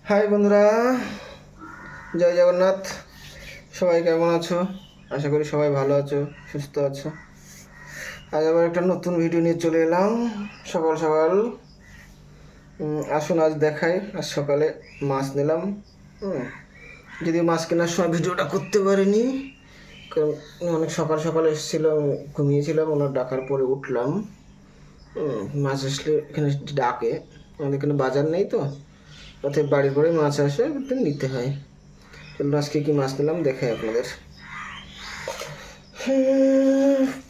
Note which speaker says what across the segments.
Speaker 1: High বন্ধুরা, জয় জগন্নাথ। সবাই কেমন আছো? আশা করি সবাই ভালো আছো, সুস্থ আছো। আজ আবার একটা নতুন ভিডিও নিয়ে চলে এলাম সকাল সকাল। আসুন আজ দেখাই। আজ সকালে মাছ নিলাম। যদিও মাছ কেনার সময় ভিডিওটা করতে পারিনি, কারণ অনেক সকাল সকাল এসেছিলাম, ঘুমিয়েছিলাম। ওনার ডাকার পরে উঠলাম। মাছ আসলে এখানে ডাকে, আমাদের এখানে বাজার নেই তো, অতএব বাড়ির পরে মাছ আসে, নিতে হয়। চলুন আজকে কি মাছ নিলাম দেখাই আপনাদের।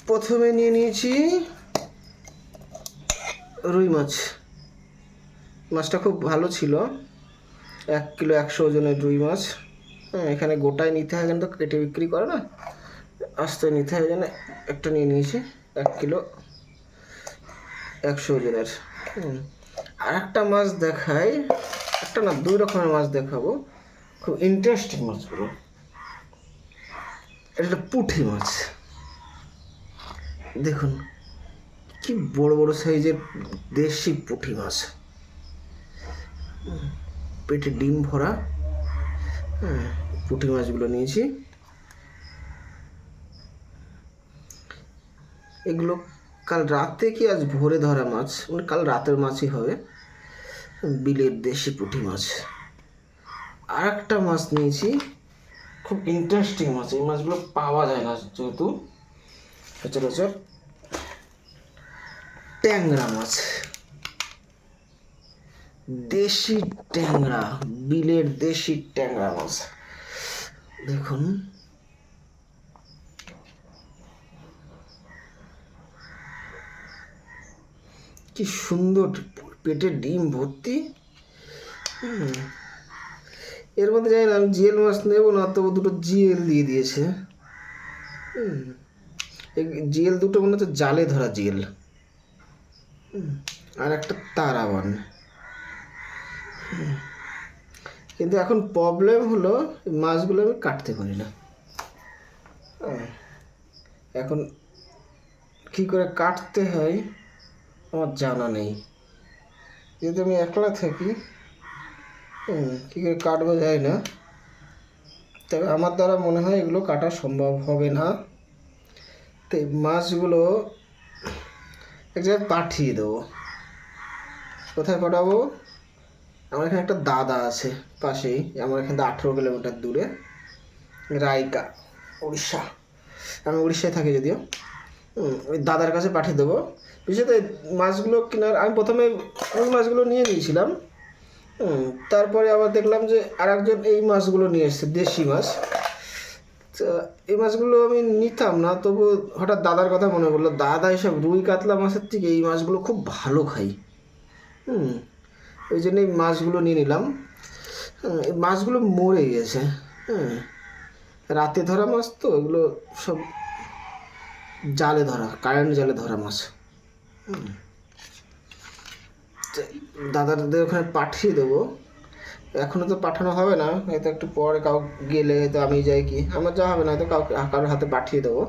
Speaker 1: প্রথমে নিয়ে নিয়েছি রুই মাছ। মাছটা খুব ভালো ছিল, 1 কিলো 100 ওজনের রুই মাছ। এখানে গোটায় নিতে হয়, কিন্তু কেটে বিক্রি করে না, আস্তে নিতে হয়, জন্য একটা নিয়ে নিয়েছি 1 কিলো 100 ওজনের। আর একটা মাছ দেখাই, একটা না 2 রকমের মাছ দেখাবো, খুব ইন্টারেস্টিং মাছগুলো। এটা পুঁটি মাছ, দেখুন কি বড় বড় সাইজের দেশি পুঁটি মাছ, পেটে ডিম ভরা। পুঁটি মাছগুলো নিয়েছি। এগুলো কাল রাতে কি আজ ভোরে ধরা মাছ, মানে কাল রাতের মাছই হবে, বিলের দেশি পুঁটি মাছ। আর একটা মাছ নিয়েছি, খুব ইন্টারেস্টিং মাছ। এই মাছগুলো পাওয়া যায় না যেহেতু, সচরাচর। ট্যাংরা মাছ, দেশি ট্যাংরা, বিলের দেশি ট্যাংরা মাছ। দেখুন কি সুন্দর, পেটে ডিম ভর্তি। এর মধ্যে জানি না, আমি জিএল মাছ নেবো না, তবু 2টো জিএল দিয়ে দিয়েছে। জিএল 2টো মনে হচ্ছে জালে ধরা জিএল, আর একটা তারাবান। কিন্তু এখন প্রবলেম হলো, মাছগুলো আমি কাটতে পারি না। এখন কি করে কাটতে হয় আমার জানা নেই, যেহেতু আমি একলা থাকি। কী করে কাটবো যায় না, তবে আমার দ্বারা মনে হয় এগুলো কাটা সম্ভব হবে না। তো এই মাছগুলো এক জায়গায় পাঠিয়ে দেবো। কোথায় পাঠাবো? আমার এখানে একটা দাদা আছে পাশেই, আমার এখান থেকে 18 কিলোমিটার দূরে, রায়কা, উড়িষ্যা। আমি উড়িষ্যায় থাকি যদিও। ওই দাদার কাছে পাঠিয়ে দেবো। বিশেষত এই মাছগুলো কেনার, আমি প্রথমে ওই মাছগুলো নিয়ে নিয়েছিলাম। তারপরে আবার দেখলাম যে আরেকজন এই মাছগুলো নিয়ে এসছে, দেশি মাছ। তো এই মাছগুলো আমি নিতাম না, তবু হঠাৎ দাদার কথা মনে পড়লো। দাদা এসব রুই কাতলা মাছের থেকে এই মাছগুলো খুব ভালো খাই। ওই জন্য এই মাছগুলো নিয়ে নিলাম। এই মাছগুলো মরে গেছে। রাতে ধরা মাছ তো, এগুলো সব জালে ধরা, কারেন্ট জালে ধরা মাছ। দাদাদের ওখানে পাঠিয়ে দেবো। এখনও তো পাঠানো হবে না, হয়তো একটু পরে কাউ গেলে, হয়তো আমি যাই, কি আমার যাওয়া হবে না, হয়তো কারোর হাতে পাঠিয়ে দেবো।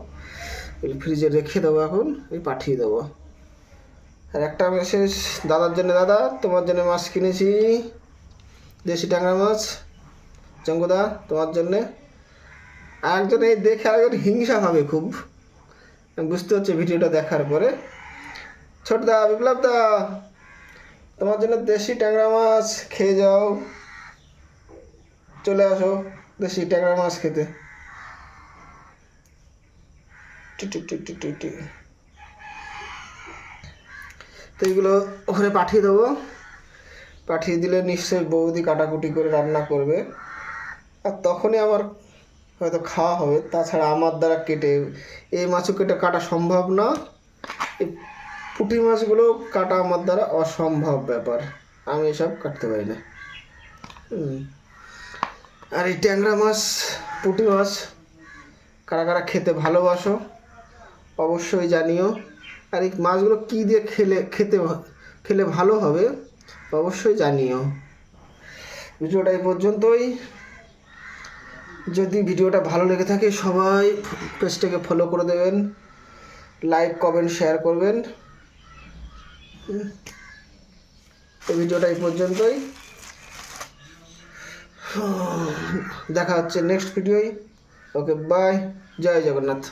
Speaker 1: ফ্রিজে রেখে দেবো, এখন ওই পাঠিয়ে দেবো। আর একটা মেসেজ দাদার জন্য, দাদা তোমার জন্য মাছ কিনেছি, দেশি ট্যাংরা মাছ, চঙ্গুদা তোমার জন্যে। আরেকজন এই দেখে আরেকজন হিংসা হবে খুব, বুঝতে হচ্ছে ভিডিওটা দেখার পরে। ছোটদা, বিপ্লব দা, তোমার জন্য দেশি ট্যাংরা মাছ, খেয়ে যাও, চলে আসো দেশি ট্যাংরা মাছ খেতে। তো এইগুলো ওখানে পাঠিয়ে দেবো। পাঠিয়ে দিলে নিশ্চয়ই বৌদি কাটাকুটি করে রান্না করবে, আর তখনই আমার হয়তো খাওয়া হবে। তাছাড়া আমার দ্বারা কেটে, এই মাছও কেটে কাটা সম্ভব না, এই পুঁটি মাছগুলো কাটা আমার দ্বারা অসম্ভব ব্যাপার, আমি এসব কাটতে পারি না। আর এই ট্যাংরা মাছ, পুঁটি মাছ কারা কারা খেতে ভালোবাসো অবশ্যই জানিও। আর এই মাছগুলো কী দিয়ে খেলে ভালো হবে অবশ্যই জানিও। ভিডিওটা এই পর্যন্তই। যদি ভিডিওটা ভালো লেগে থাকে সবাই পেজটাকে ফলো করে দেবেন, লাইক কমেন্ট শেয়ার করবেন। এই ভিডিওটা এই পর্যন্তই। দেখা হচ্ছে নেক্সট ভিডিওয়। ওকে বাই, জয় জগন্নাথ।